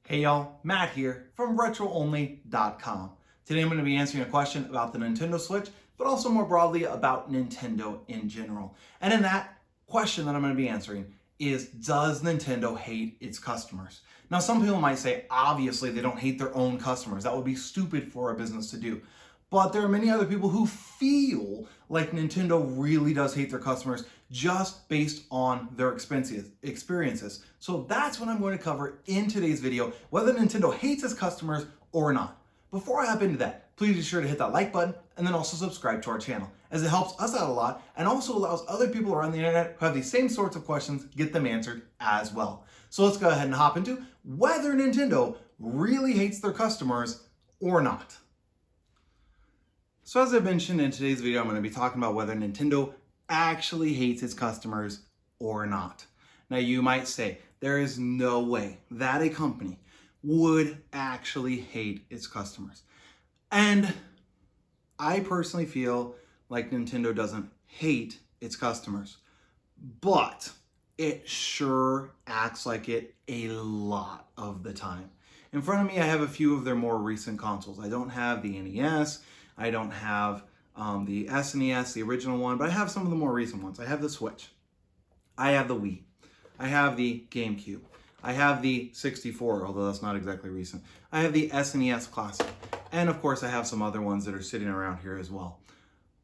Hey y'all, Matt here from RetroOnly.com. Today I'm going to be answering a question about the Nintendo Switch, but also more broadly about Nintendo in general. And in that question that I'm going to be answering is, does Nintendo hate its customers? Now some people might say, obviously they don't hate their own customers. That would be stupid for a business to do. But there are many other people who feel like Nintendo really does hate their customers just based on their experiences. So that's what I'm going to cover in today's video, whether Nintendo hates its customers or not. Before I hop into that, please be sure to hit that like button and then also subscribe to our channel, as it helps us out a lot and also allows other people around the internet who have these same sorts of questions get them answered as well. So let's go ahead and hop into whether Nintendo really hates their customers or not. So as I mentioned in today's video, I'm going to be talking about whether Nintendo actually hates its customers or not. Now you might say, there is no way that a company would actually hate its customers. And I personally feel like Nintendo doesn't hate its customers, but it sure acts like it a lot of the time. In front of me, I have a few of their more recent consoles. I don't have the NES, I don't have the SNES, the original one, but I have some of the more recent ones. I have the Switch, I have the Wii, I have the GameCube, I have the 64, although that's not exactly recent. I have the SNES Classic, and of course I have some other ones that are sitting around here as well.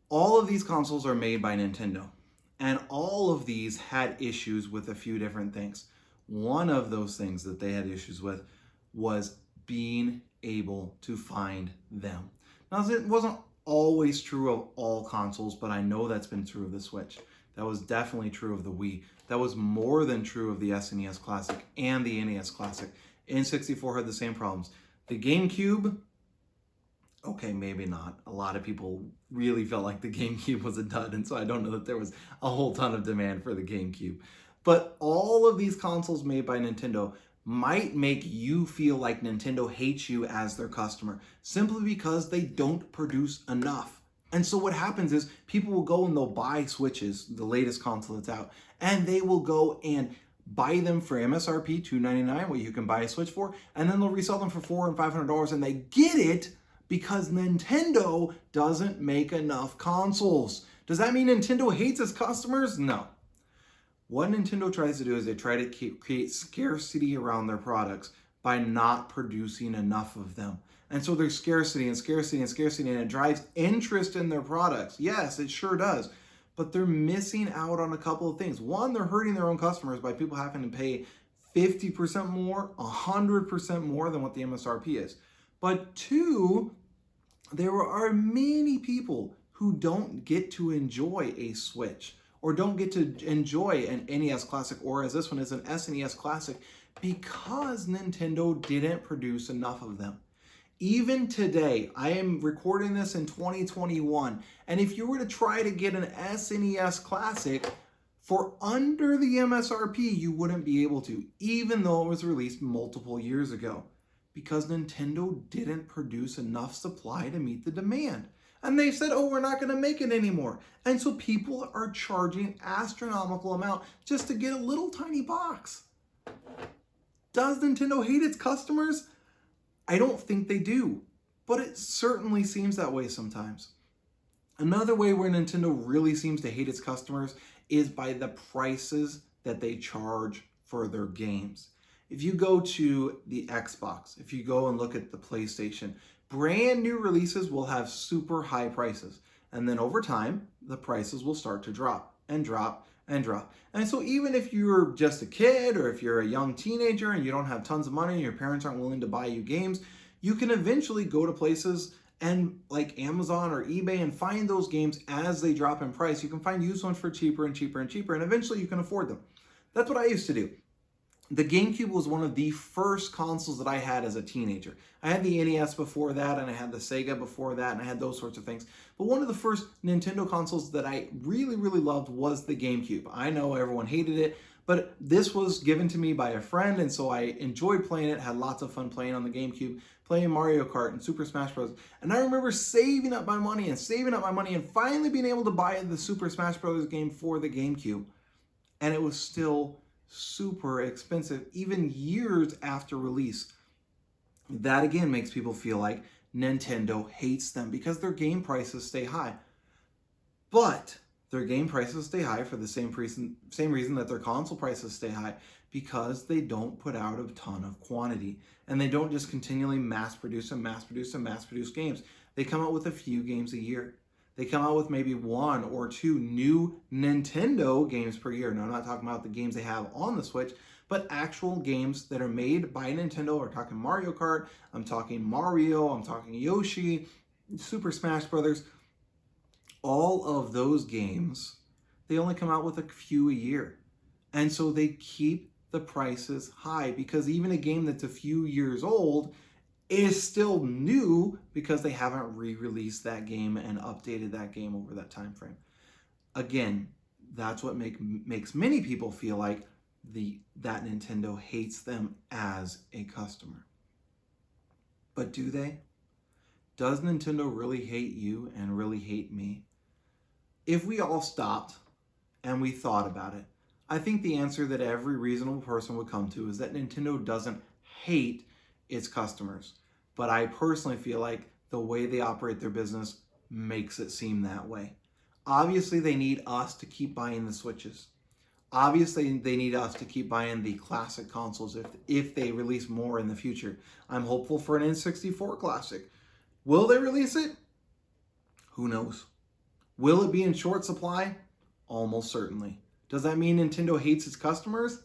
All of these consoles are made by Nintendo, and all of these had issues with a few different things. One of those things that they had issues with was being able to find them. Now, it wasn't always true of all consoles, but I know that's been true of the Switch. That was definitely true of the Wii. That was more than true of the SNES Classic and the NES Classic. N64 had the same problems. The GameCube, okay, maybe not. A lot of people really felt like the GameCube was a dud, and so I don't know that there was a whole ton of demand for the GameCube. But all of these consoles made by Nintendo might make you feel like Nintendo hates you as their customer simply because they don't produce enough. And so what happens is people will go and they'll buy Switches, the latest console that's out, and they will go and buy them for MSRP $299, what you can buy a Switch for, and then they'll resell them for $400 and $500, and they get it because Nintendo doesn't make enough consoles. Does that mean Nintendo hates its customers? No. What Nintendo tries to do is they try to create scarcity around their products by not producing enough of them. And so there's scarcity and scarcity and scarcity, and it drives interest in their products. Yes, it sure does. But they're missing out on a couple of things. One, they're hurting their own customers by people having to pay 50% more, 100% more than what the MSRP is. But two, there are many people who don't get to enjoy a Switch or don't get to enjoy an NES Classic, or as this one is an SNES Classic, because Nintendo didn't produce enough of them. Even today, I am recording this in 2021, and if you were to try to get an SNES Classic for under the MSRP, you wouldn't be able to, even though it was released multiple years ago, because Nintendo didn't produce enough supply to meet the demand. And they said, oh, we're not going to make it anymore. And so people are charging astronomical amount just to get a little tiny box. Does Nintendo hate its customers? I don't think they do, but it certainly seems that way sometimes. Another way where Nintendo really seems to hate its customers is by the prices that they charge for their games. If you go to the Xbox, if you go and look at the PlayStation, brand new releases will have super high prices. And then over time, the prices will start to drop and drop and drop. And so even if you're just a kid or if you're a young teenager and you don't have tons of money and your parents aren't willing to buy you games, you can eventually go to places and like Amazon or eBay and find those games as they drop in price. You can find used ones for cheaper and cheaper and cheaper, and eventually you can afford them. That's what I used to do. The GameCube was one of the first consoles that I had as a teenager. I had the NES before that, and I had the Sega before that, and I had those sorts of things. But one of the first Nintendo consoles that I really, really loved was the GameCube. I know everyone hated it, but this was given to me by a friend, and so I enjoyed playing it, had lots of fun playing on the GameCube, playing Mario Kart and Super Smash Bros. And I remember saving up my money and finally being able to buy the Super Smash Bros. Game for the GameCube. And it was still super expensive, even years after release. That again makes people feel like Nintendo hates them because their game prices stay high. But their game prices stay high for the same reason that their console prices stay high, because they don't put out a ton of quantity. And they don't just continually mass produce games. They come out with a few games a year. They come out with maybe 1 or 2 new Nintendo games per year. Now, I'm not talking about the games they have on the Switch, but actual games that are made by Nintendo. We're talking Mario Kart, I'm talking Mario, I'm talking Yoshi, Super Smash Brothers. All of those games, they only come out with a few a year. And so they keep the prices high, because even a game that's a few years old is still new because they haven't re-released that game and updated that game over that time frame. Again, that's what makes many people feel like that Nintendo hates them as a customer. But do they? Does Nintendo really hate you and really hate me? If we all stopped and we thought about it, I think the answer that every reasonable person would come to is that Nintendo doesn't hate its customers. But I personally feel like the way they operate their business makes it seem that way. Obviously, they need us to keep buying the Switches. Obviously, they need us to keep buying the classic consoles if they release more in the future. I'm hopeful for an N64 Classic. Will they release it? Who knows? Will it be in short supply? Almost certainly. Does that mean Nintendo hates its customers?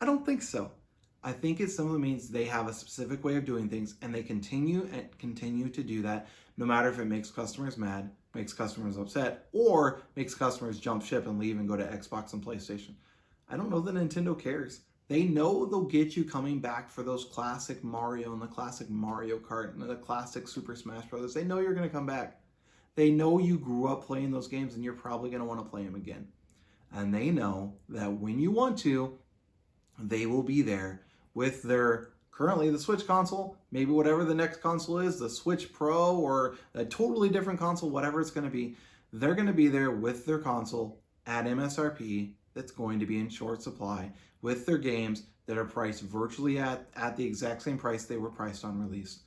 I don't think so. I think it simply means they have a specific way of doing things, and they continue to do that, no matter if it makes customers mad, makes customers upset, or makes customers jump ship and leave and go to Xbox and PlayStation. I don't know that Nintendo cares. They know they'll get you coming back for those classic Mario and the classic Mario Kart and the classic Super Smash Brothers. They know you're going to come back. They know you grew up playing those games and you're probably going to want to play them again. And they know that when you want to, they will be there with their, currently the Switch console, maybe whatever the next console is, the Switch Pro or a totally different console, whatever it's going to be. They're going to be there with their console at MSRP that's going to be in short supply, with their games that are priced virtually at the exact same price they were priced on release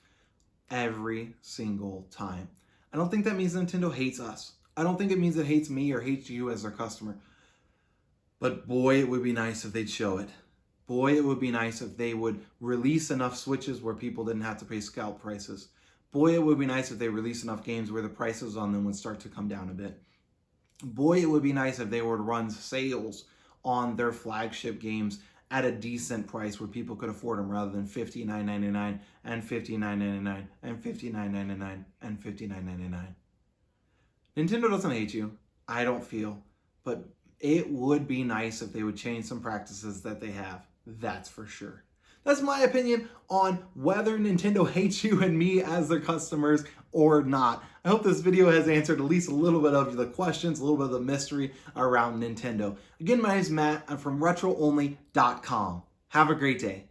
every single time. I don't think that means Nintendo hates us. I don't think it means it hates me or hates you as their customer. But boy, it would be nice if they'd show it. Boy, it would be nice if they would release enough Switches where people didn't have to pay scalp prices. Boy, it would be nice if they release enough games where the prices on them would start to come down a bit. Boy, it would be nice if they would run sales on their flagship games at a decent price where people could afford them, rather than $59.99 and $59.99 and $59.99 and $59.99. Nintendo doesn't hate you, I don't feel, but it would be nice if they would change some practices that they have. That's for sure. That's my opinion on whether Nintendo hates you and me as their customers or not. I hope this video has answered at least a little bit of the questions, a little bit of the mystery around Nintendo. Again, my name is Matt. I'm from RetroOnly.com. Have a great day.